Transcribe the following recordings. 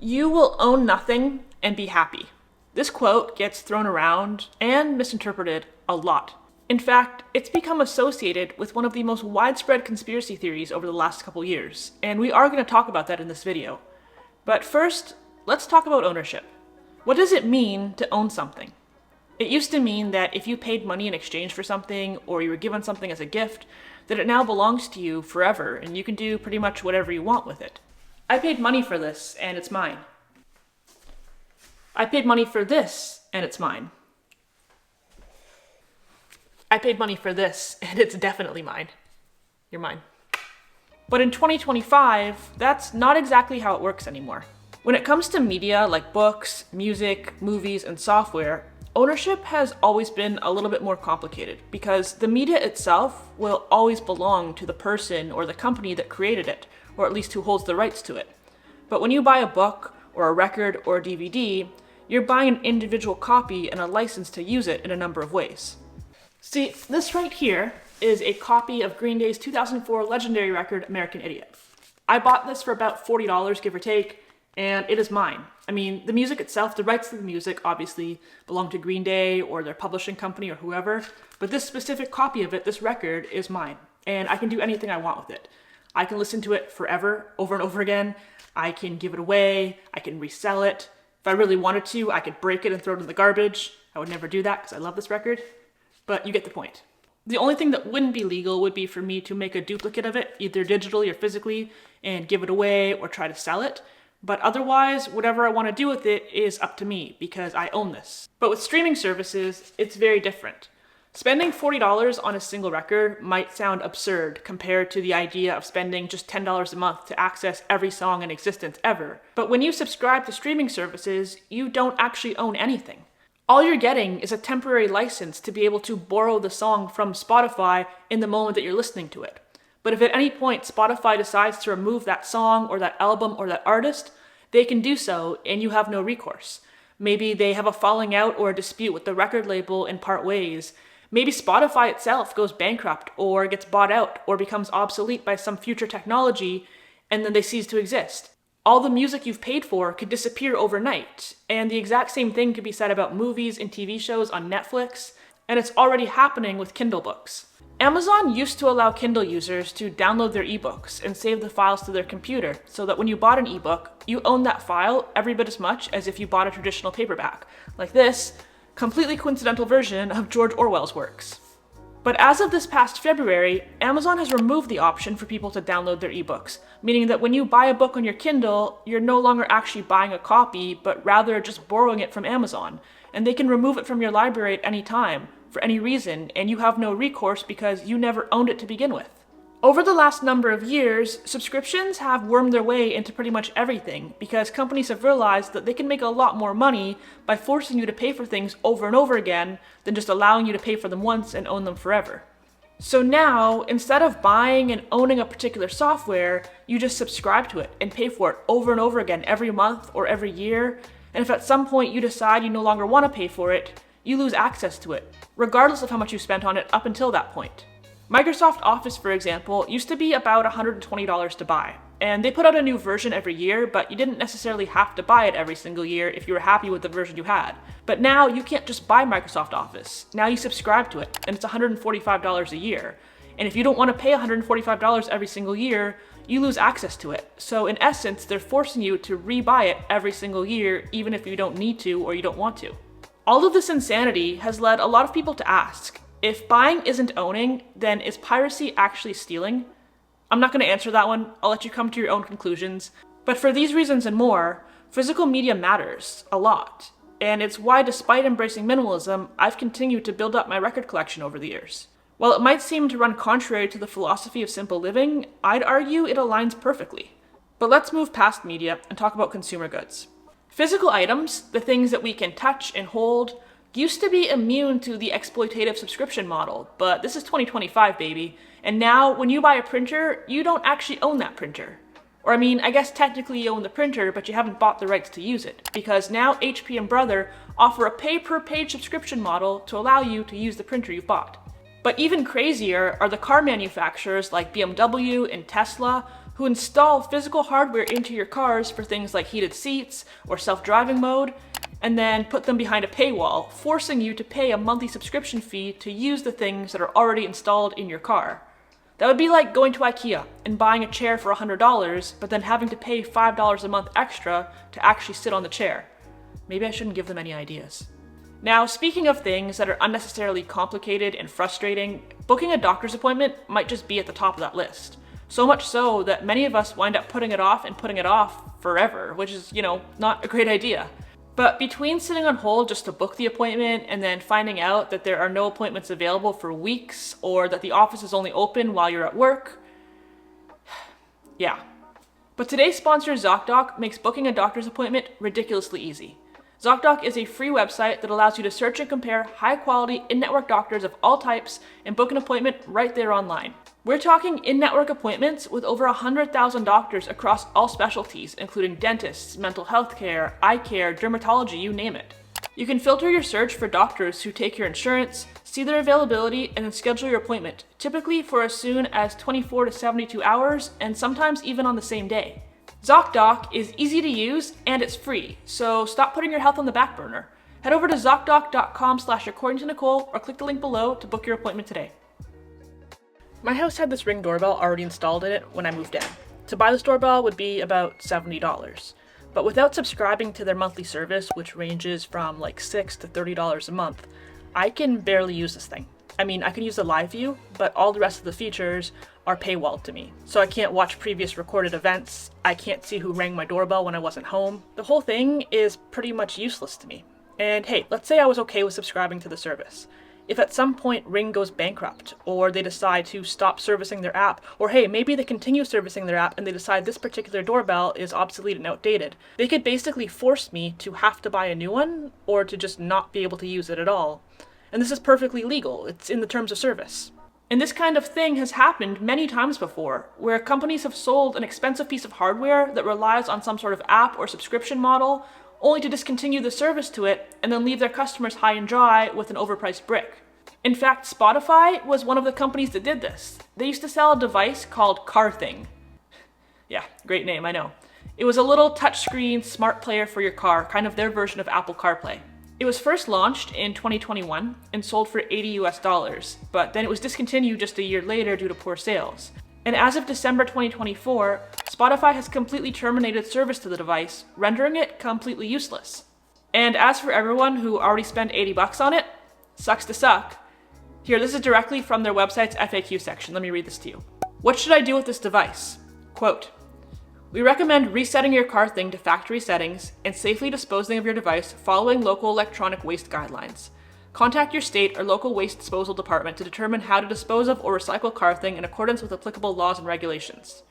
You will own nothing and be happy. This quote gets thrown around and misinterpreted a lot. In fact, it's become associated with one of the most widespread conspiracy theories over the last couple years, and we are going to talk about that in this video. But first, let's talk about ownership. What does it mean to own something? It used to mean that if you paid money in exchange for something, or you were given something as a gift, that it now belongs to you forever, and you can do pretty much whatever you want with it. I paid money for this, and it's mine. I paid money for this, and it's mine. I paid money for this, and it's definitely mine. You're mine. But in 2025, that's not exactly how it works anymore. When it comes to media like books, music, movies, and software, ownership has always been a little bit more complicated because the media itself will always belong to the person or the company that created it, or at least who holds the rights to it. But when you buy a book or a record or a DVD, you're buying an individual copy and a license to use it in a number of ways. See, this right here is a copy of Green Day's 2004 legendary record, American Idiot. I bought this for about $40, give or take, and it is mine. I mean, the music itself, the rights to the music obviously belong to Green Day or their publishing company or whoever, but this specific copy of it, this record, is mine, and I can do anything I want with it. I can listen to it forever, over and over again. I can give it away. I can resell it. If I really wanted to, I could break it and throw it in the garbage. I would never do that because I love this record, but you get the point. The only thing that wouldn't be legal would be for me to make a duplicate of it, either digitally or physically, and give it away or try to sell it. But otherwise, whatever I want to do with it is up to me because I own this. But with streaming services, it's very different. Spending $40 on a single record might sound absurd compared to the idea of spending just $10 a month to access every song in existence ever. But when you subscribe to streaming services, you don't actually own anything. All you're getting is a temporary license to be able to borrow the song from Spotify in the moment that you're listening to it. But if at any point Spotify decides to remove that song or that album or that artist, they can do so and you have no recourse. Maybe they have a falling out or a dispute with the record label and part ways. Maybe Spotify itself goes bankrupt or gets bought out or becomes obsolete by some future technology and then they cease to exist. All the music you've paid for could disappear overnight, and the exact same thing could be said about movies and TV shows on Netflix, and it's already happening with Kindle books. Amazon used to allow Kindle users to download their ebooks and save the files to their computer so that when you bought an ebook, you own that file every bit as much as if you bought a traditional paperback, like this completely coincidental version of George Orwell's works. But as of this past February, Amazon has removed the option for people to download their ebooks, meaning that when you buy a book on your Kindle, you're no longer actually buying a copy, but rather just borrowing it from Amazon, and they can remove it from your library at any time, for any reason, and you have no recourse because you never owned it to begin with. Over the last number of years, subscriptions have wormed their way into pretty much everything because companies have realized that they can make a lot more money by forcing you to pay for things over and over again than just allowing you to pay for them once and own them forever. So now, instead of buying and owning a particular software, you just subscribe to it and pay for it over and over again every month or every year, and if at some point you decide you no longer want to pay for it, you lose access to it, regardless of how much you spent on it up until that point. Microsoft Office, for example, used to be about $120 to buy, and they put out a new version every year, but you didn't necessarily have to buy it every single year if you were happy with the version you had. But now you can't just buy Microsoft Office. Now you subscribe to it, and it's $145 a year. And if you don't want to pay $145 every single year, you lose access to it. So in essence, they're forcing you to re-buy it every single year, even if you don't need to or you don't want to. All of this insanity has led a lot of people to ask, if buying isn't owning, then is piracy actually stealing? I'm not going to answer that one. I'll let you come to your own conclusions. But for these reasons and more, physical media matters a lot. And it's why, despite embracing minimalism, I've continued to build up my record collection over the years. While it might seem to run contrary to the philosophy of simple living, I'd argue it aligns perfectly. But let's move past media and talk about consumer goods. Physical items, the things that we can touch and hold, used to be immune to the exploitative subscription model, but this is 2025, baby. And now, when you buy a printer, you don't actually own that printer. Or I guess technically you own the printer, but you haven't bought the rights to use it, because now HP and Brother offer a pay-per-page subscription model to allow you to use the printer you've bought. But even crazier are the car manufacturers like BMW and Tesla, who install physical hardware into your cars for things like heated seats or self-driving mode, and then put them behind a paywall, forcing you to pay a monthly subscription fee to use the things that are already installed in your car. That would be like going to IKEA and buying a chair for $100, but then having to pay $5 a month extra to actually sit on the chair. Maybe I shouldn't give them any ideas. Now, speaking of things that are unnecessarily complicated and frustrating, booking a doctor's appointment might just be at the top of that list. So much so that many of us wind up putting it off forever, which is, not a great idea. But between sitting on hold just to book the appointment and then finding out that there are no appointments available for weeks or that the office is only open while you're at work, yeah. But today's sponsor, ZocDoc, makes booking a doctor's appointment ridiculously easy. ZocDoc is a free website that allows you to search and compare high-quality in-network doctors of all types and book an appointment right there online. We're talking in-network appointments with over 100,000 doctors across all specialties, including dentists, mental health care, eye care, dermatology, you name it. You can filter your search for doctors who take your insurance, see their availability, and then schedule your appointment, typically for as soon as 24 to 72 hours, and sometimes even on the same day. ZocDoc is easy to use and it's free, so stop putting your health on the back burner. Head over to ZocDoc.com/accordingtonicole or click the link below to book your appointment today. My house had this Ring doorbell already installed in it when I moved in. To buy this doorbell would be about $70. But without subscribing to their monthly service, which ranges from like $6 to $30 a month, I can barely use this thing. I mean, I can use the live view, but all the rest of the features are paywalled to me. So I can't watch previous recorded events, I can't see who rang my doorbell when I wasn't home. The whole thing is pretty much useless to me. And hey, let's say I was okay with subscribing to the service. If at some point Ring goes bankrupt, or they decide to stop servicing their app, or hey, maybe they continue servicing their app and they decide this particular doorbell is obsolete and outdated, they could basically force me to have to buy a new one, or to just not be able to use it at all. And this is perfectly legal, it's in the terms of service. And this kind of thing has happened many times before, where companies have sold an expensive piece of hardware that relies on some sort of app or subscription model, only to discontinue the service to it and then leave their customers high and dry with an overpriced brick. In fact, Spotify was one of the companies that did this. They used to sell a device called CarThing. Yeah, great name, I know. It was a little touchscreen smart player for your car, kind of their version of Apple CarPlay. It was first launched in 2021 and sold for $80, but then it was discontinued just a year later due to poor sales. And as of December 2024, Spotify has completely terminated service to the device, rendering it completely useless. And as for everyone who already spent $80 on it, sucks to suck. Here, this is directly from their website's FAQ section. Let me read this to you. What should I do with this device? Quote, we recommend resetting your CarThing to factory settings and safely disposing of your device following local electronic waste guidelines. Contact your state or local waste disposal department to determine how to dispose of or recycle CarThing in accordance with applicable laws and regulations.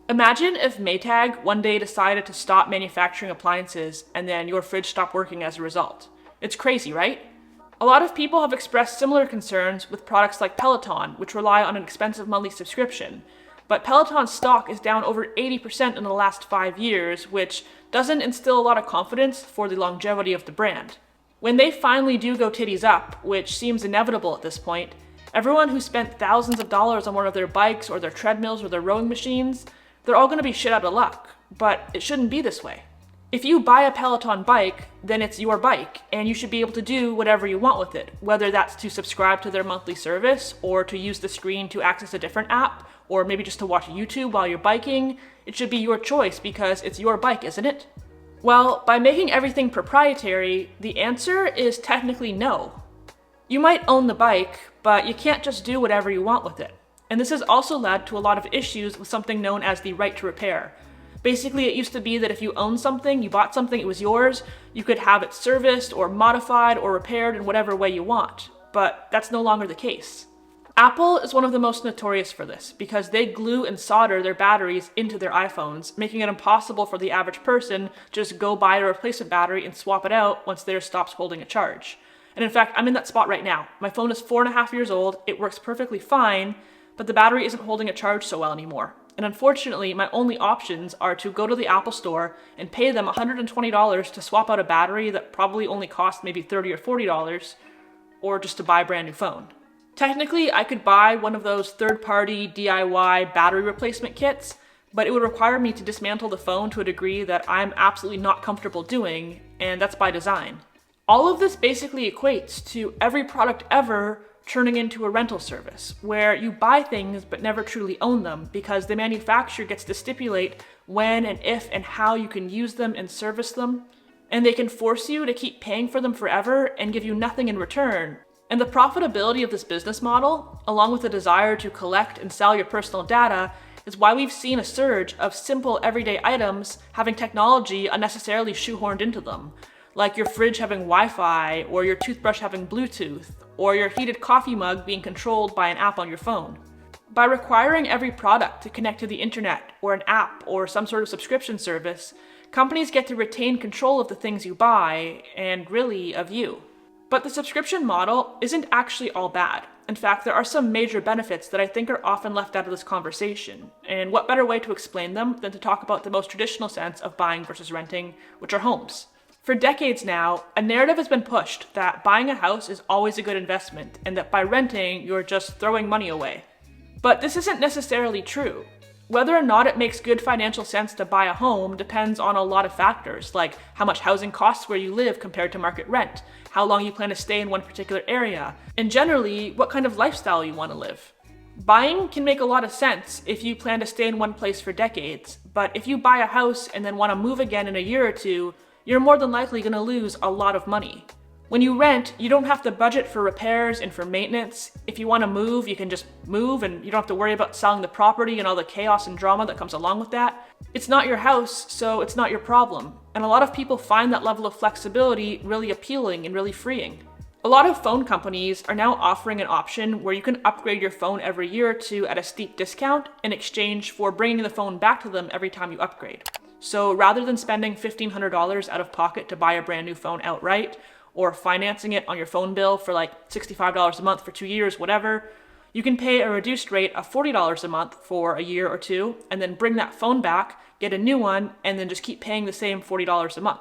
Imagine if Maytag one day decided to stop manufacturing appliances and then your fridge stopped working as a result. It's crazy, right? A lot of people have expressed similar concerns with products like Peloton, which rely on an expensive monthly subscription. But Peloton's stock is down over 80% in the last 5 years, which doesn't instill a lot of confidence for the longevity of the brand. When they finally do go titties up, which seems inevitable at this point, everyone who spent thousands of dollars on one of their bikes or their treadmills or their rowing machines, they're all going to be shit out of luck. But it shouldn't be this way. If you buy a Peloton bike, then it's your bike, and you should be able to do whatever you want with it, whether that's to subscribe to their monthly service, or to use the screen to access a different app, or maybe just to watch YouTube while you're biking. It should be your choice because it's your bike, isn't it? Well, by making everything proprietary, the answer is technically no. You might own the bike, but you can't just do whatever you want with it. And this has also led to a lot of issues with something known as the right to repair. Basically, it used to be that if you owned something, you bought something, it was yours, you could have it serviced or modified or repaired in whatever way you want. But that's no longer the case. Apple is one of the most notorious for this because they glue and solder their batteries into their iPhones, making it impossible for the average person to just go buy a replacement battery and swap it out once theirs stops holding a charge. And in fact, I'm in that spot right now. My phone is 4.5 years old, it works perfectly fine, but the battery isn't holding a charge so well anymore. And unfortunately, my only options are to go to the Apple store and pay them $120 to swap out a battery that probably only cost maybe $30 or $40, or just to buy a brand new phone. Technically, I could buy one of those third-party DIY battery replacement kits, but it would require me to dismantle the phone to a degree that I'm absolutely not comfortable doing, and that's by design. All of this basically equates to every product ever turning into a rental service, where you buy things but never truly own them because the manufacturer gets to stipulate when and if and how you can use them and service them, and they can force you to keep paying for them forever and give you nothing in return. And the profitability of this business model, along with the desire to collect and sell your personal data, is why we've seen a surge of simple everyday items having technology unnecessarily shoehorned into them, like your fridge having Wi-Fi, or your toothbrush having Bluetooth, or your heated coffee mug being controlled by an app on your phone. By requiring every product to connect to the internet, or an app, or some sort of subscription service, companies get to retain control of the things you buy, and really, of you. But the subscription model isn't actually all bad. In fact, there are some major benefits that I think are often left out of this conversation, and what better way to explain them than to talk about the most traditional sense of buying versus renting, which are homes. For decades now, a narrative has been pushed that buying a house is always a good investment, and that by renting, you're just throwing money away. But this isn't necessarily true. Whether or not it makes good financial sense to buy a home depends on a lot of factors, like how much housing costs where you live compared to market rent, how long you plan to stay in one particular area, and generally, what kind of lifestyle you want to live. Buying can make a lot of sense if you plan to stay in one place for decades, but if you buy a house and then want to move again in a year or two, you're more than likely going to lose a lot of money. When you rent, you don't have to budget for repairs and for maintenance. If you want to move, you can just move and you don't have to worry about selling the property and all the chaos and drama that comes along with that. It's not your house, so it's not your problem. And a lot of people find that level of flexibility really appealing and really freeing. A lot of phone companies are now offering an option where you can upgrade your phone every year or two at a steep discount in exchange for bringing the phone back to them every time you upgrade. So rather than spending $1,500 out of pocket to buy a brand new phone outright, or financing it on your phone bill for like $65 a month for 2 years, whatever, you can pay a reduced rate of $40 a month for a year or two, and then bring that phone back, get a new one, and then just keep paying the same $40 a month.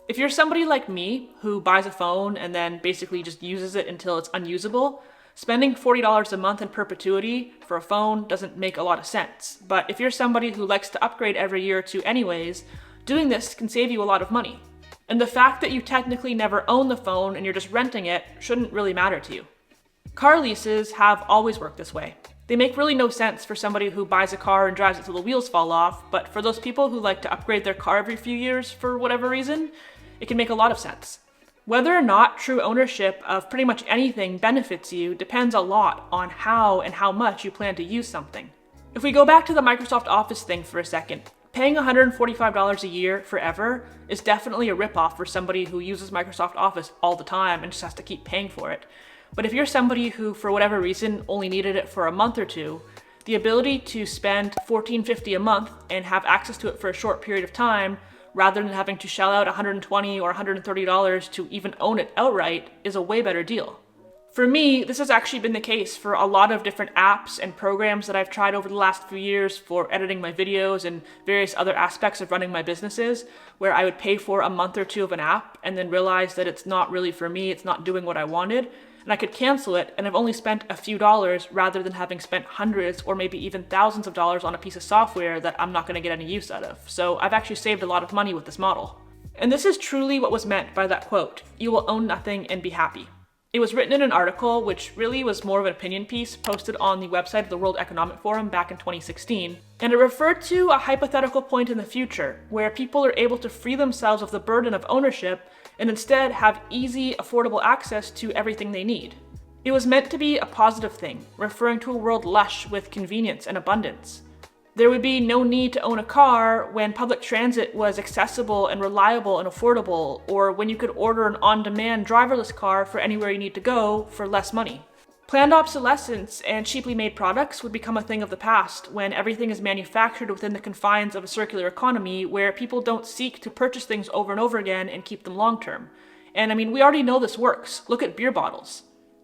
If you're somebody like me who buys a phone and then basically just uses it until it's unusable, spending $40 a month in perpetuity for a phone doesn't make a lot of sense. But if you're somebody who likes to upgrade every year or two anyways, doing this can save you a lot of money. And the fact that you technically never own the phone and you're just renting it shouldn't really matter to you. Car leases have always worked this way. They make really no sense for somebody who buys a car and drives it till the wheels fall off, but for those people who like to upgrade their car every few years for whatever reason, it can make a lot of sense. Whether or not true ownership of pretty much anything benefits you depends a lot on how and how much you plan to use something. If we go back to the Microsoft Office thing for a second, paying $145 a year forever is definitely a ripoff for somebody who uses Microsoft Office all the time and just has to keep paying for it. But if you're somebody who, for whatever reason, only needed it for a month or two, the ability to spend $14.50 a month and have access to it for a short period of time, rather than having to shell out $120 or $130 to even own it outright, is a way better deal. For me, this has actually been the case for a lot of different apps and programs that I've tried over the last few years for editing my videos and various other aspects of running my businesses, where I would pay for a month or two of an app and then realize that it's not really for me, it's not doing what I wanted, and I could cancel it, and I've only spent a few dollars rather than having spent hundreds or maybe even thousands of dollars on a piece of software that I'm not going to get any use out of. So I've actually saved a lot of money with this model. And this is truly what was meant by that quote, "You will own nothing and be happy." It was written in an article, which really was more of an opinion piece, posted on the website of the World Economic Forum back in 2016, and it referred to a hypothetical point in the future where people are able to free themselves of the burden of ownership and instead have easy, affordable access to everything they need. It was meant to be a positive thing, referring to a world lush with convenience and abundance. There would be no need to own a car when public transit was accessible and reliable and affordable, or when you could order an on-demand driverless car for anywhere you need to go for less money. Planned obsolescence and cheaply made products would become a thing of the past when everything is manufactured within the confines of a circular economy where people don't seek to purchase things over and over again and keep them long-term. And I mean, we already know this works. Look at beer bottles.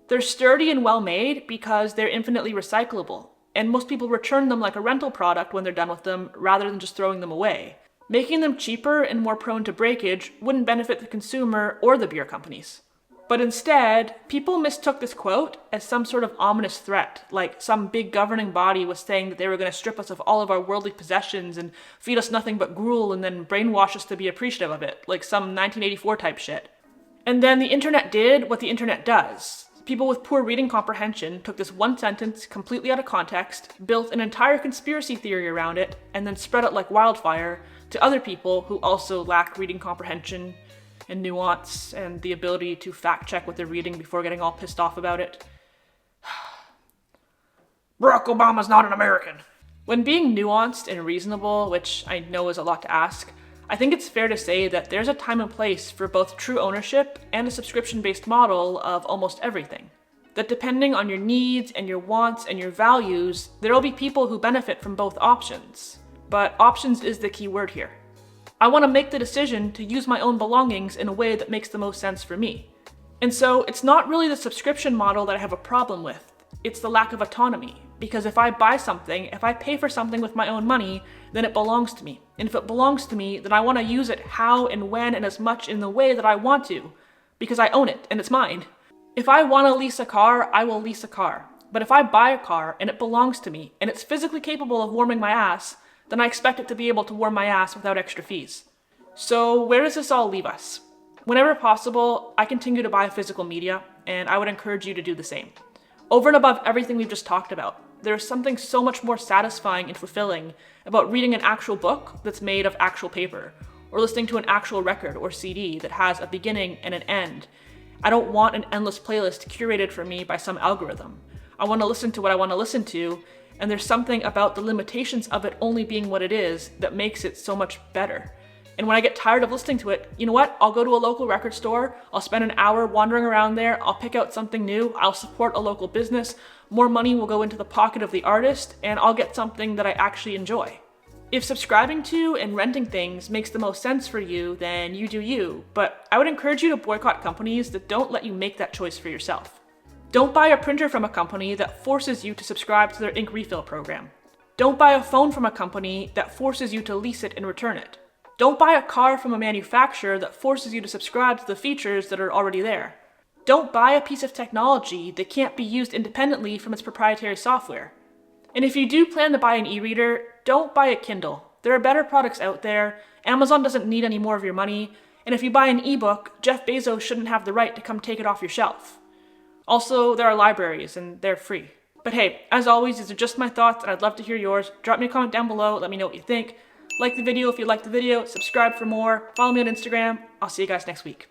They're sturdy and well-made because they're infinitely recyclable. And most people return them like a rental product when they're done with them, rather than just throwing them away. Making them cheaper and more prone to breakage wouldn't benefit the consumer or the beer companies. But instead, people mistook this quote as some sort of ominous threat, like some big governing body was saying that they were going to strip us of all of our worldly possessions and feed us nothing but gruel and then brainwash us to be appreciative of it, like some 1984 type shit. And then the internet did what the internet does. People with poor reading comprehension took this one sentence completely out of context, built an entire conspiracy theory around it, and then spread it like wildfire to other people who also lack reading comprehension and nuance and the ability to fact check what they're reading before getting all pissed off about it. Barack Obama's not an American. When being nuanced and reasonable, which I know is a lot to ask, I think it's fair to say that there's a time and place for both true ownership and a subscription-based model of almost everything. That depending on your needs and your wants and your values, there will be people who benefit from both options. But options is the key word here. I want to make the decision to use my own belongings in a way that makes the most sense for me. And so it's not really the subscription model that I have a problem with, it's the lack of autonomy. Because if I buy something, if I pay for something with my own money, then it belongs to me. And if it belongs to me, then I want to use it how and when and as much in the way that I want to, because I own it and it's mine. If I want to lease a car, I will lease a car. But if I buy a car and it belongs to me and it's physically capable of warming my ass, then I expect it to be able to warm my ass without extra fees. So where does this all leave us? Whenever possible, I continue to buy physical media, and I would encourage you to do the same. Over and above everything we've just talked about, there is something so much more satisfying and fulfilling about reading an actual book that's made of actual paper, or listening to an actual record or CD that has a beginning and an end. I don't want an endless playlist curated for me by some algorithm. I want to listen to what I want to listen to, and there's something about the limitations of it only being what it is that makes it so much better. And when I get tired of listening to it, you know what? I'll go to a local record store, I'll spend an hour wandering around there, I'll pick out something new, I'll support a local business, more money will go into the pocket of the artist, and I'll get something that I actually enjoy. If subscribing to and renting things makes the most sense for you, then you do you, but I would encourage you to boycott companies that don't let you make that choice for yourself. Don't buy a printer from a company that forces you to subscribe to their ink refill program. Don't buy a phone from a company that forces you to lease it and return it. Don't buy a car from a manufacturer that forces you to subscribe to the features that are already there. Don't buy a piece of technology that can't be used independently from its proprietary software. And if you do plan to buy an e-reader, don't buy a Kindle. There are better products out there, Amazon doesn't need any more of your money, and if you buy an ebook, Jeff Bezos shouldn't have the right to come take it off your shelf. Also, there are libraries, and they're free. But hey, as always, these are just my thoughts, and I'd love to hear yours. Drop me a comment down below, let me know what you think. Like the video if you liked the video, subscribe for more, follow me on Instagram. I'll see you guys next week.